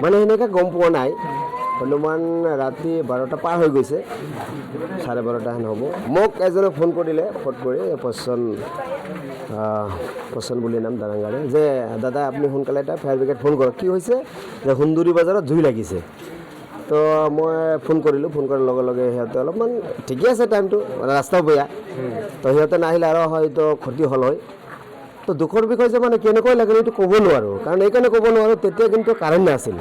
মানে সেনেকৈ গম পোৱা নাই অনুমান ৰাতি 12টা পাৰ হৈ গৈছে 12:30 হেন হ'ব মোক এজনে ফোন কৰিলে ফোন কৰি পচন বুলি নাম দাৰাংগাৰে যে দাদা আপুনি সোনকালে এটা ফায়াৰ ব্ৰিগেড ফোন কৰক কি হৈছে যে সুন্দৰী বজাৰত জুই লাগিছে তো মই ফোন কৰিলোঁ ফোন কৰাৰ লগে লগে সিহঁতে অলপমান ঠিকে আছে টাইমটো মানে ৰাস্তাও বেয়া তো সিহঁতে নাহিলে আৰু হয়তো ক্ষতি হ'ল হয় তো দুখৰ বিষয় যে মানে কেনেকৈ লাগিলে এইটো ক'ব নোৱাৰোঁ কাৰণ এইকাৰণে ক'ব নোৱাৰোঁ তেতিয়া কিন্তু কাৰেণ্ট নাছিল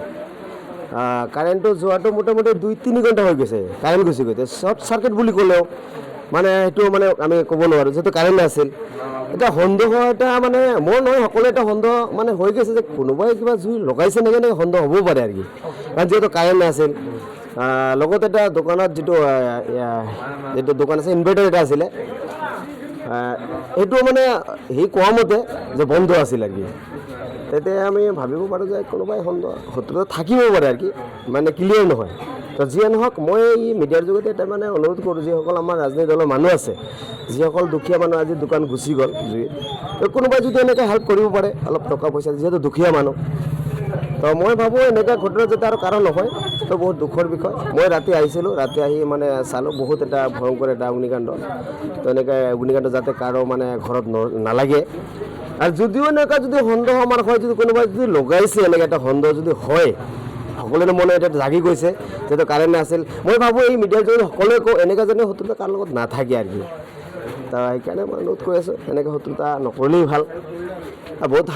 কাৰেণ্টটো যোৱাটো মোটামুটি 2-3 ঘণ্টা হৈ গৈছে কাৰেণ্ট গুচি গৈছে শ্বৰ্ট চাৰ্কিট বুলি ক'লেও মানে সেইটো মানে আমি ক'ব নোৱাৰোঁ যিহেতু কাৰেণ্ট নাছিল এটা সন্দেহ এটা মানে মোৰ নহয় সকলো এটা সন্দেহ মানে হৈ গৈছে যে কোনোবাই কিবা জুই লগাইছে নেকি নে সন্দেহ হ'ব পাৰে আৰু কি কাৰণ যিহেতু কাৰেণ্ট নাছিল লগতে এটা দোকানত যিটো দোকান আছে ইনভাৰ্টাৰ এটা আছিলে এইটো মানে সি কোৱা মতে যে বন্ধ আছিল আৰু কি তেতিয়া আমি ভাবিব পাৰোঁ যে কোনোবাই শত্ৰুতা থাকিব পাৰে আৰু কি মানে ক্লিয়াৰ নহয় তো যিয়ে নহওক মই এই মিডিয়াৰ যোগেদি এটা মানে অনুৰোধ কৰোঁ যিসকল আমাৰ ৰাজনৈতিক দলৰ মানুহ আছে যিসকল দুখীয়া মানুহ আজি দোকান গুচি গ'ল জুইত তো কোনোবাই যদি এনেকৈ হেল্প কৰিব পাৰে অলপ টকা পইচা যিহেতু দুখীয়া মানুহ তো মই ভাবোঁ এনেকৈ ঘটনা যাতে আৰু কাৰণ নহয় তো বহুত দুখৰ বিষয় মই ৰাতি আহিছিলোঁ ৰাতি আহি মানে চালোঁ বহুত এটা ভয়ংকৰ এটা অগ্নিকাণ্ড তো এনেকৈ অগ্নিকাণ্ড যাতে কাৰো মানে ঘৰত নালাগে আৰু যদিও এনেকুৱা যদি সন্দেহ আমাৰ হয় যদি কোনোবাই যদি লগাইছে এনেকৈ এটা সন্দেহ যদি হয় সকলোৰে মনে এটা জাগি গৈছে যিহেতু কাৰেণ্ট নাছিল মই ভাবোঁ এই মিডিয়াৰ যদি সকলোৱে কওঁ এনেকৈ যেনে শত্ৰুতা কাৰ লগত নাথাকে আৰু কি তো সেইকাৰণে মই অনুৰোধ কৰি আছোঁ এনেকৈ শত্ৰুতা নকৰিলেই ভাল বহুত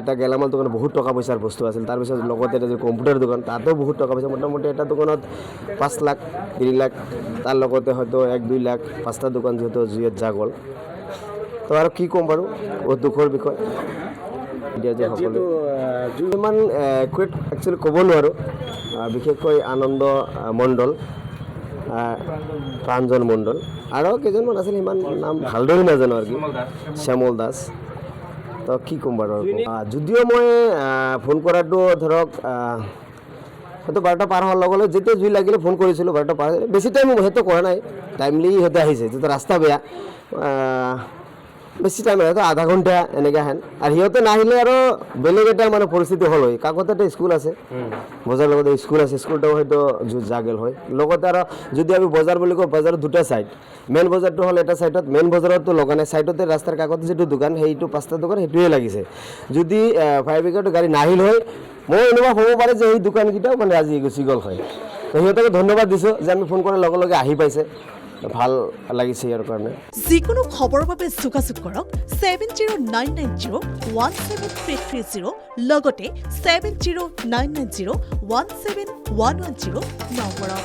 এটা গেলামাল দোকানত বহুত টকা পইচাৰ বস্তু আছিল তাৰপিছত লগতে এটা কম্পিউটাৰ দোকান তাতো বহুত টকা পইচা মোটামুটি এটা দোকানত 5 লাখ 3 লাখ তাৰ লগতে হয়তো 1-2 লাখ 5টা দোকান যিহেতু জুইত যা গ'ল তো আৰু কি ক'ম বাৰু বহুত দুখৰ বিষয় ইমান একুৰেট একচুৱেলি ক'ব নোৱাৰোঁ বিশেষকৈ আনন্দ মণ্ডল প্ৰাঞ্জল মণ্ডল আৰু কেইজনমান আছিল সিমান নাম ভালদৰে নাজানো আৰু কি শ্যামল দাস তো কি ক'ম বাৰু যদিও মই ফোন কৰাটো ধৰক হয়তো 12টা পাৰ হোৱাৰ লগে লগে যেতিয়া জুই লাগিলে ফোন কৰিছিলোঁ 12টা পাৰ বেছি টাইম সিহঁতে কৰা নাই টাইমলি সিহঁতে আহিছে যিহেতু ৰাস্তা বেয়া বেছি টাইম হয়তো আধা ঘণ্টা এনেকৈ হেন আৰু সিহঁতে নাহিলে আৰু বেলেগ এটা মানে পৰিস্থিতি হ'ল হয় কাষতে এটা স্কুল আছে বজাৰ লগতে স্কুল আছে স্কুলটাও হয়তো জাগেল হয় লগতে আৰু যদি আমি বজাৰ বুলি কওঁ বজাৰৰ 2টা ছাইড মেইন বজাৰটো হ'ল এটা ছাইডত মেইন বজাৰতো লগা নাই ছাইডতে ৰাস্তাৰ কাষতে যিটো দোকান সেইটো 5টা দোকান সেইটোৱে লাগিছে যদি ফায়াৰ ব্ৰিগেডৰ গাড়ী নাহিল হয় মই এনেকুৱা হ'ব পাৰে যে সেই দোকানকেইটাও মানে আজি গুচি গ'ল হয় তো সিহঁতকে ধন্যবাদ দিছোঁ যে আমি ফোন কৰাৰ লগে লগে আহি পাইছে ভাল লাগিছে ইয়াৰ কাৰণে যিকোনো খবৰৰ বাবে যোগাযোগ কৰক 7099017330 লগতে 7099017110 নম্বৰত